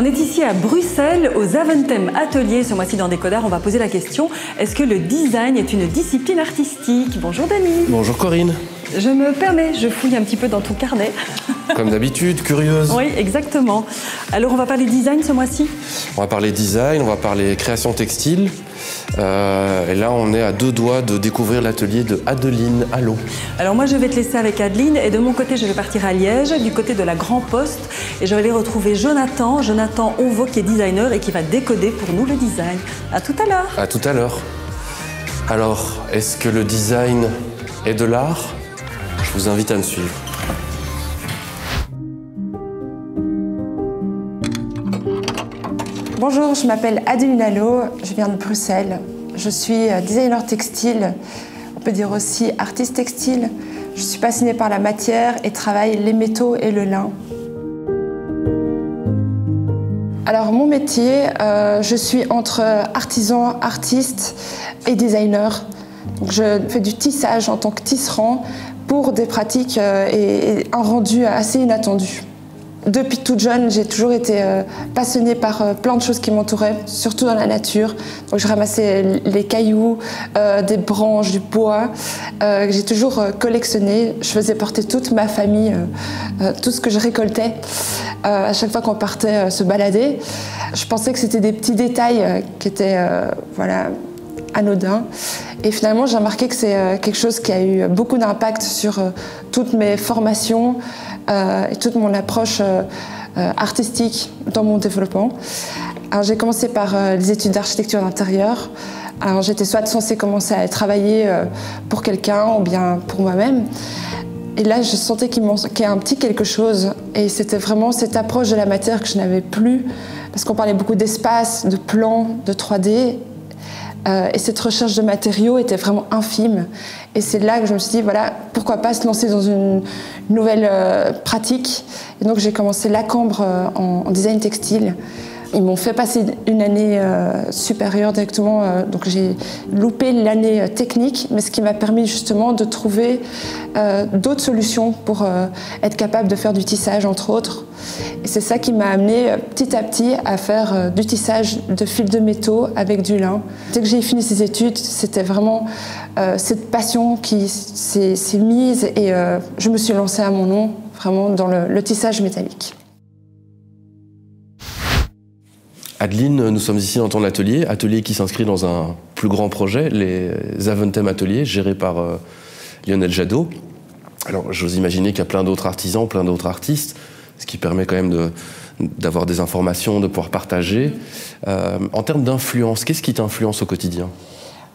On est ici à Bruxelles, aux Zaventem Ateliers. Ce mois-ci dans Décodeur, on va poser la question, est-ce que le design est une discipline artistique? Bonjour Dany. Bonjour Corinne. Je me permets, je fouille un petit peu dans ton carnet. Comme d'habitude, curieuse. Oui, exactement. Alors on va parler design ce mois-ci? On va parler design, on va parler création textile. Et là, on est à deux doigts de découvrir l'atelier de Adeline Allot. Alors moi, je vais te laisser avec Adeline et de mon côté, je vais partir à Liège, du côté de la Grand Poste. Et je vais aller retrouver Jonathan Onvo, qui est designer et qui va décoder pour nous le design. À tout à l'heure. À tout à l'heure. Alors, est-ce que le design est de l'art? Je vous invite à me suivre. Bonjour, je m'appelle Adeline Allot, je viens de Bruxelles. Je suis designer textile, on peut dire aussi artiste textile. Je suis passionnée par la matière et travaille les métaux et le lin. Alors mon métier, je suis entre artisan, artiste et designer. Donc, je fais du tissage en tant que tisserand pour des pratiques et un rendu assez inattendu. Depuis toute jeune, j'ai toujours été passionnée par plein de choses qui m'entouraient, surtout dans la nature. Donc, je ramassais les cailloux, des branches, du bois, que j'ai toujours collectionné. Je faisais porter toute ma famille, tout ce que je récoltais, à chaque fois qu'on partait se balader. Je pensais que c'était des petits détails qui étaient voilà, anodins. Et finalement, j'ai remarqué que c'est quelque chose qui a eu beaucoup d'impact sur toutes mes formations, et toute mon approche artistique dans mon développement. Alors, j'ai commencé par les études d'architecture d'intérieur. Alors, j'étais soit censée commencer à travailler pour quelqu'un ou bien pour moi-même. Et là, je sentais qu'il manquait un petit quelque chose. Et c'était vraiment cette approche de la matière que je n'avais plus. Parce qu'on parlait beaucoup d'espace, de plans, de 3D. Et cette recherche de matériaux était vraiment infime. Et c'est là que je me suis dit, voilà, pourquoi pas se lancer dans une nouvelle pratique. Et donc j'ai commencé la Cambre en design textile. Ils m'ont fait passer une année supérieure directement, donc j'ai loupé l'année technique, mais ce qui m'a permis justement de trouver d'autres solutions pour être capable de faire du tissage, entre autres. Et c'est ça qui m'a amené petit à petit à faire du tissage de fils de métaux avec du lin. Dès que j'ai fini ces études, c'était vraiment cette passion qui s'est mise et je me suis lancée à mon nom, vraiment dans le tissage métallique. Adeline, nous sommes ici dans ton atelier, atelier qui s'inscrit dans un plus grand projet, les Zaventem Ateliers, gérés par Lionel Jadot. Alors, j'ose imaginer qu'il y a plein d'autres artisans, plein d'autres artistes, ce qui permet quand même d'avoir des informations, de pouvoir partager. En termes d'influence, qu'est-ce qui t'influence au quotidien?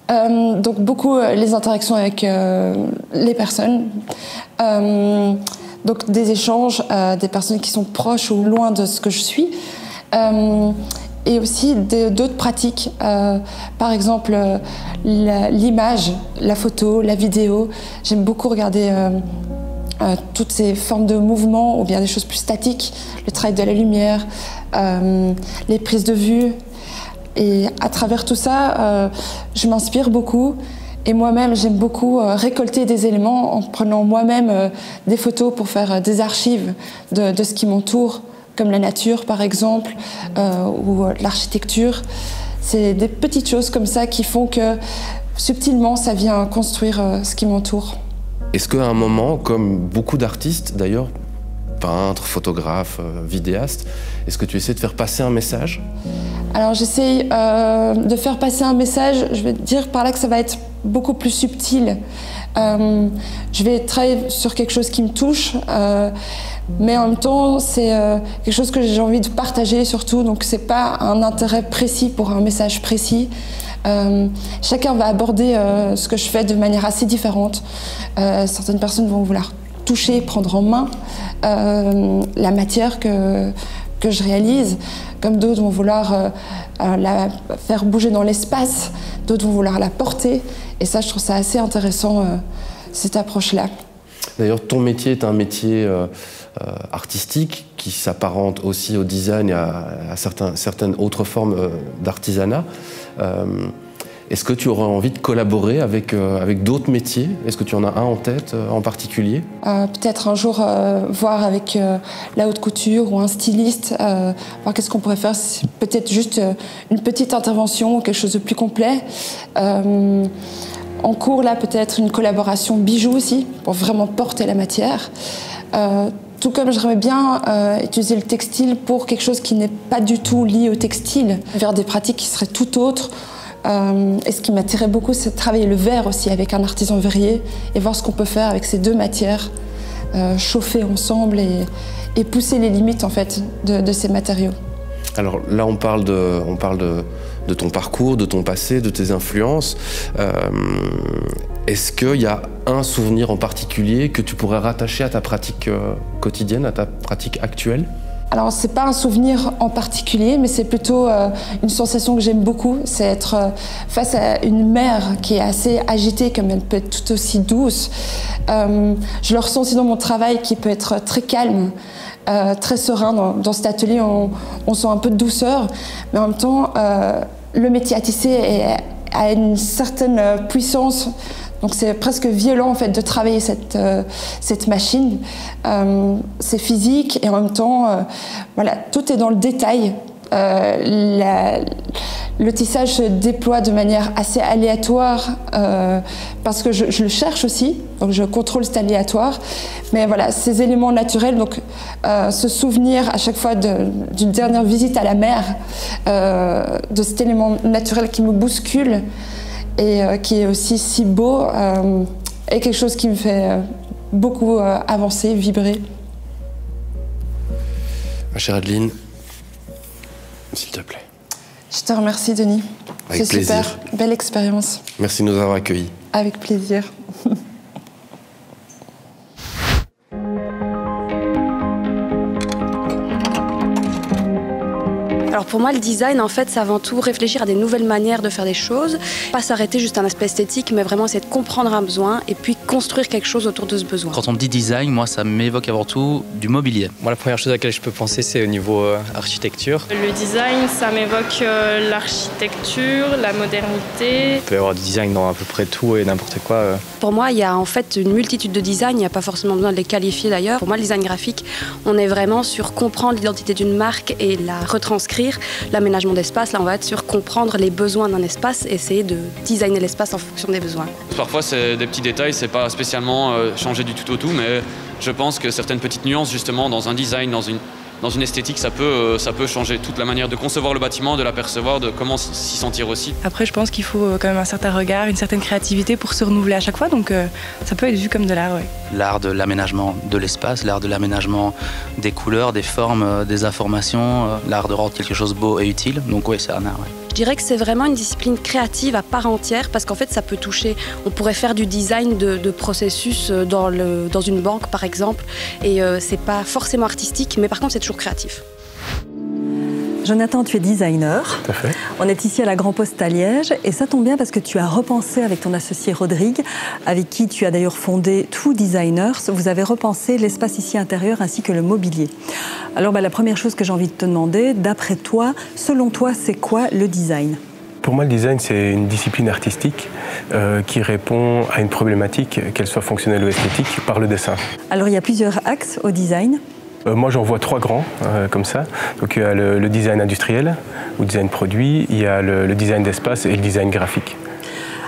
Donc beaucoup les interactions avec les personnes, donc des échanges, des personnes qui sont proches ou loin de ce que je suis. Et aussi d'autres pratiques, par exemple l'image, la photo, la vidéo. J'aime beaucoup regarder toutes ces formes de mouvement ou bien des choses plus statiques, le travail de la lumière, les prises de vue. Et à travers tout ça, je m'inspire beaucoup. Et moi-même, j'aime beaucoup récolter des éléments en prenant moi-même des photos pour faire des archives de ce qui m'entoure, comme la nature par exemple, ou l'architecture. C'est des petites choses comme ça qui font que subtilement ça vient construire ce qui m'entoure. Est-ce qu'à un moment, comme beaucoup d'artistes d'ailleurs, peintres, photographes, vidéastes, est-ce que tu essaies de faire passer un message? Alors j'essaye de faire passer un message, je vais dire par là que ça va être beaucoup plus subtil. Je vais travailler sur quelque chose qui me touche, mais en même temps c'est quelque chose que j'ai envie de partager surtout, donc c'est pas un intérêt précis pour un message précis. Chacun va aborder ce que je fais de manière assez différente. Certaines personnes vont vouloir toucher, prendre en main la matière que je réalise, comme d'autres vont vouloir la faire bouger dans l'espace, d'autres vont vouloir la porter. Et ça, je trouve ça assez intéressant, cette approche-là. D'ailleurs, ton métier est un métier artistique qui s'apparente aussi au design et à certaines autres formes d'artisanat. Est-ce que tu aurais envie de collaborer avec d'autres métiers? Est-ce que tu en as un en tête en particulier? Peut-être un jour voir avec la haute couture ou un styliste, voir qu'est-ce qu'on pourrait faire. Peut-être juste une petite intervention ou quelque chose de plus complet. En cours, là, peut-être une collaboration bijoux aussi, pour vraiment porter la matière. Tout comme j'aimerais bien utiliser le textile pour quelque chose qui n'est pas du tout lié au textile, vers des pratiques qui seraient tout autres. Et ce qui m'attirait beaucoup, c'est de travailler le verre aussi avec un artisan verrier et voir ce qu'on peut faire avec ces deux matières, chauffer ensemble et pousser les limites en fait de ces matériaux. Alors là, on parle de ton parcours, de ton passé, de tes influences. Est-ce qu'il y a un souvenir en particulier que tu pourrais rattacher à ta pratique quotidienne, à ta pratique actuelle? Alors, c'est pas un souvenir en particulier, mais c'est plutôt une sensation que j'aime beaucoup. C'est être face à une mer qui est assez agitée, comme elle peut être tout aussi douce. Je le ressens aussi dans mon travail, qui peut être très calme. Très serein. Dans cet atelier, on sent un peu de douceur, mais en même temps, le métier à tisser a une certaine puissance. Donc c'est presque violent en fait de travailler cette machine. C'est physique et en même temps, voilà, tout est dans le détail. Le tissage se déploie de manière assez aléatoire parce que je le cherche aussi, donc je contrôle cet aléatoire. Mais voilà, ces éléments naturels, donc ce souvenir à chaque fois d'une dernière visite à la mer, de cet élément naturel qui me bouscule et qui est aussi si beau, est quelque chose qui me fait beaucoup avancer, vibrer. Ma chère Adeline, s'il te plaît. Je te remercie, Denis. Avec plaisir. C'est super, belle expérience. Merci de nous avoir accueillis. Avec plaisir. Alors pour moi, le design, en fait, c'est avant tout réfléchir à des nouvelles manières de faire des choses, pas s'arrêter juste à un aspect esthétique, mais vraiment essayer de comprendre un besoin et puis construire quelque chose autour de ce besoin. Quand on me dit design, moi, ça m'évoque avant tout du mobilier. Moi, la première chose à laquelle je peux penser, c'est au niveau architecture. Le design, ça m'évoque l'architecture, la modernité. Il peut y avoir du design dans à peu près tout et n'importe quoi. Pour moi, il y a en fait une multitude de designs, il n'y a pas forcément besoin de les qualifier d'ailleurs. Pour moi, le design graphique, on est vraiment sur comprendre l'identité d'une marque et la retranscrire. L'aménagement d'espace, là on va être sur comprendre les besoins d'un espace, essayer de designer l'espace en fonction des besoins. Parfois c'est des petits détails, c'est pas spécialement changer du tout au tout, mais je pense que certaines petites nuances justement dans un design, dans une esthétique, ça peut changer toute la manière de concevoir le bâtiment, de l'apercevoir, de comment s'y sentir aussi. Après je pense qu'il faut quand même un certain regard, une certaine créativité pour se renouveler à chaque fois, donc ça peut être vu comme de l'art, ouais. L'art de l'aménagement de l'espace, l'art de l'aménagement des couleurs, des formes, des informations, l'art de rendre quelque chose beau et utile, donc oui, c'est un art, ouais. Je dirais que c'est vraiment une discipline créative à part entière parce qu'en fait ça peut toucher, on pourrait faire du design de processus dans une banque par exemple et c'est pas forcément artistique mais par contre c'est toujours créatif. Jonathan, tu es designer. Tout à fait. On est ici à la Grand Poste à Liège et ça tombe bien parce que tu as repensé avec ton associé Rodrigue, avec qui tu as d'ailleurs fondé True Designers. Vous avez repensé l'espace ici intérieur ainsi que le mobilier. Alors la première chose que j'ai envie de te demander, d'après toi, selon toi, c'est quoi le design ? Pour moi, le design, c'est une discipline artistique qui répond à une problématique, qu'elle soit fonctionnelle ou esthétique, par le dessin. Alors il y a plusieurs axes au design. Moi, j'en vois trois grands, comme ça. Donc, il y a le design industriel, ou design produit, il y a le design d'espace et le design graphique.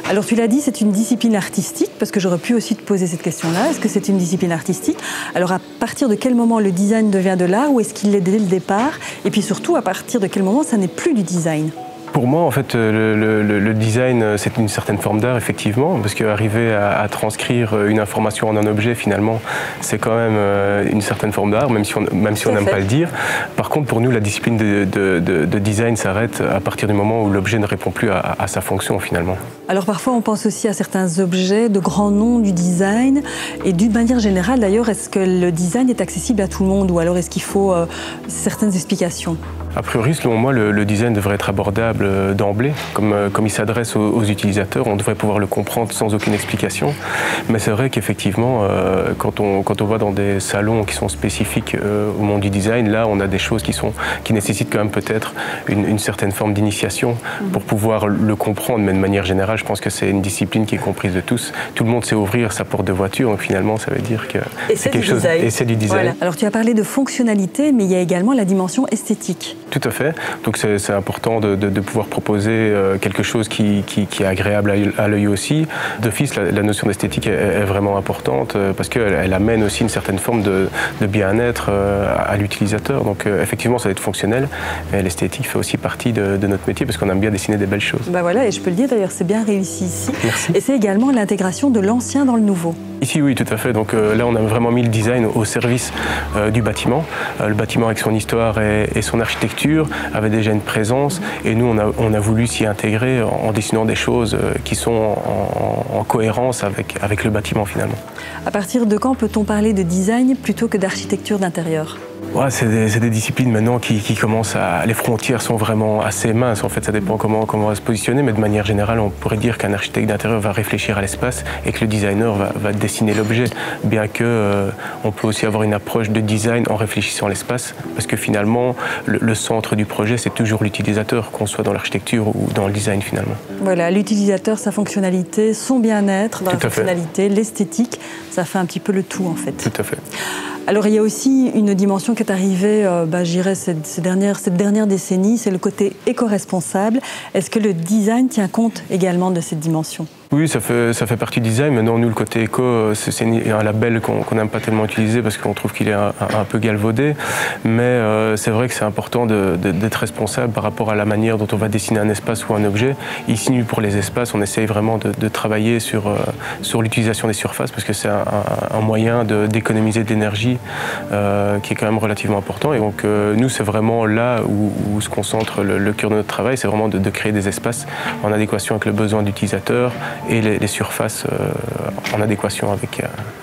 Alors, tu l'as dit, c'est une discipline artistique, parce que j'aurais pu aussi te poser cette question-là. Est-ce que c'est une discipline artistique ? Alors, à partir de quel moment le design devient de l'art, ou est-ce qu'il l'est dès le départ ? Et puis surtout, à partir de quel moment ça n'est plus du design ? Pour moi, en fait, le design, c'est une certaine forme d'art, effectivement, parce qu'arriver à transcrire une information en un objet, finalement, c'est quand même une certaine forme d'art, même si on n'aime pas le dire. Par contre, pour nous, la discipline de design s'arrête à partir du moment où l'objet ne répond plus à sa fonction, finalement. Alors parfois, on pense aussi à certains objets de grands noms du design. Et d'une manière générale, d'ailleurs, est-ce que le design est accessible à tout le monde ou alors est-ce qu'il faut certaines explications ? A priori, selon moi, le design devrait être abordable d'emblée. Comme il s'adresse aux utilisateurs, on devrait pouvoir le comprendre sans aucune explication. Mais c'est vrai qu'effectivement, quand on va dans des salons qui sont spécifiques au monde du design, là, on a des choses qui nécessitent quand même peut-être une certaine forme d'initiation pour pouvoir le comprendre. Mais de manière générale, je pense que c'est une discipline qui est comprise de tous. Tout le monde sait ouvrir sa porte de voiture, donc finalement, ça veut dire que c'est quelque chose. Et c'est du design. Voilà. Alors, tu as parlé de fonctionnalité, mais il y a également la dimension esthétique. Tout à fait. Donc, c'est important de pouvoir proposer quelque chose qui est agréable à l'œil aussi. D'office, la notion d'esthétique est vraiment importante parce qu'elle amène aussi une certaine forme de bien-être à l'utilisateur. Donc, effectivement, ça va être fonctionnel, mais l'esthétique fait aussi partie de notre métier parce qu'on aime bien dessiner des belles choses. Ben voilà, et je peux le dire d'ailleurs, c'est bien réussi ici. Merci. Et c'est également l'intégration de l'ancien dans le nouveau. Ici, oui, tout à fait. Donc là, on a vraiment mis le design au service du bâtiment. Le bâtiment, avec son histoire et son architecture, avait déjà une présence. Et nous, on a voulu s'y intégrer en dessinant des choses qui sont en cohérence avec le bâtiment, finalement. À partir de quand peut-on parler de design plutôt que d'architecture d'intérieur ? Ouais, c'est des disciplines maintenant qui commencent à... Les frontières sont vraiment assez minces. En fait, ça dépend comment on va se positionner. Mais de manière générale, on pourrait dire qu'un architecte d'intérieur va réfléchir à l'espace et que le designer va dessiner l'objet. Bien que on peut aussi avoir une approche de design en réfléchissant à l'espace. Parce que finalement, le centre du projet, c'est toujours l'utilisateur, qu'on soit dans l'architecture ou dans le design finalement. Voilà, l'utilisateur, sa fonctionnalité, son bien-être dans la fonctionnalité, l'esthétique, ça fait un petit peu le tout en fait. Tout à fait. Alors il y a aussi une dimension qui est arrivée, je dirais, cette dernière décennie, c'est le côté éco-responsable. Est-ce que le design tient compte également de cette dimension ? Oui, ça fait partie du design. Maintenant, nous, le côté éco, c'est un label qu'on n'aime pas tellement utiliser parce qu'on trouve qu'il est un peu galvaudé. Mais c'est vrai que c'est important d'être responsable par rapport à la manière dont on va dessiner un espace ou un objet. Ici, pour les espaces, on essaye vraiment de travailler sur l'utilisation des surfaces parce que c'est un moyen d'économiser de l'énergie qui est quand même relativement important. Et donc, nous, c'est vraiment là où se concentre le cœur de notre travail. C'est vraiment de créer des espaces en adéquation avec le besoin d'utilisateur et les surfaces en adéquation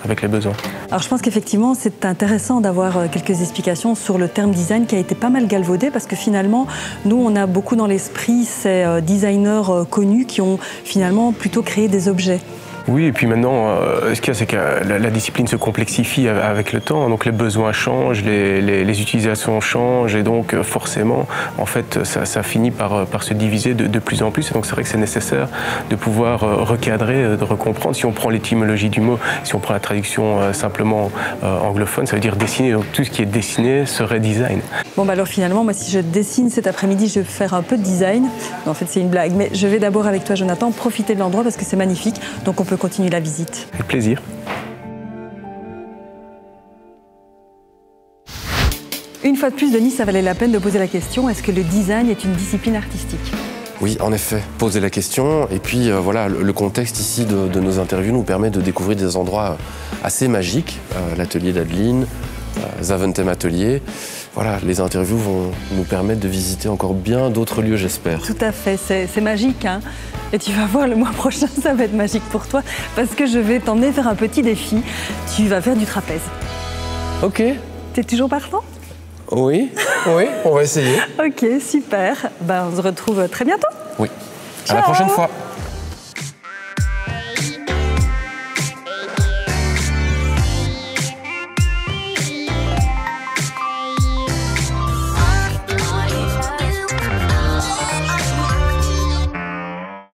avec les besoins. Alors je pense qu'effectivement c'est intéressant d'avoir quelques explications sur le terme design qui a été pas mal galvaudé parce que finalement nous on a beaucoup dans l'esprit ces designers connus qui ont finalement plutôt créé des objets. Oui, et puis maintenant, ce qu'il y a, c'est que la discipline se complexifie avec le temps, donc les besoins changent, les utilisations changent, et donc forcément, en fait, ça finit par se diviser de plus en plus, et donc c'est vrai que c'est nécessaire de pouvoir recadrer, de recomprendre. Si on prend l'étymologie du mot, si on prend la traduction simplement anglophone, ça veut dire dessiner, donc tout ce qui est dessiné serait design. Bon, bah alors finalement, moi, si je dessine cet après-midi, je vais faire un peu de design. En fait, c'est une blague, mais je vais d'abord avec toi, Jonathan, profiter de l'endroit parce que c'est magnifique, donc on peut continuer la visite. Avec plaisir. Une fois de plus, Denis, ça valait la peine de poser la question, est-ce que le design est une discipline artistique ? Oui, en effet, poser la question. Et puis voilà, le contexte ici de nos interviews nous permet de découvrir des endroits assez magiques. L'atelier d'Adeline, Zaventem Atelier. Voilà, les interviews vont nous permettre de visiter encore bien d'autres lieux, j'espère. Tout à fait, c'est magique, hein. Et tu vas voir, le mois prochain, ça va être magique pour toi, parce que je vais t'emmener faire un petit défi. Tu vas faire du trapèze. Ok. T'es toujours partant ? Oui, on va essayer. Ok, super. Ben, on se retrouve très bientôt. Oui. Ciao. À la prochaine fois.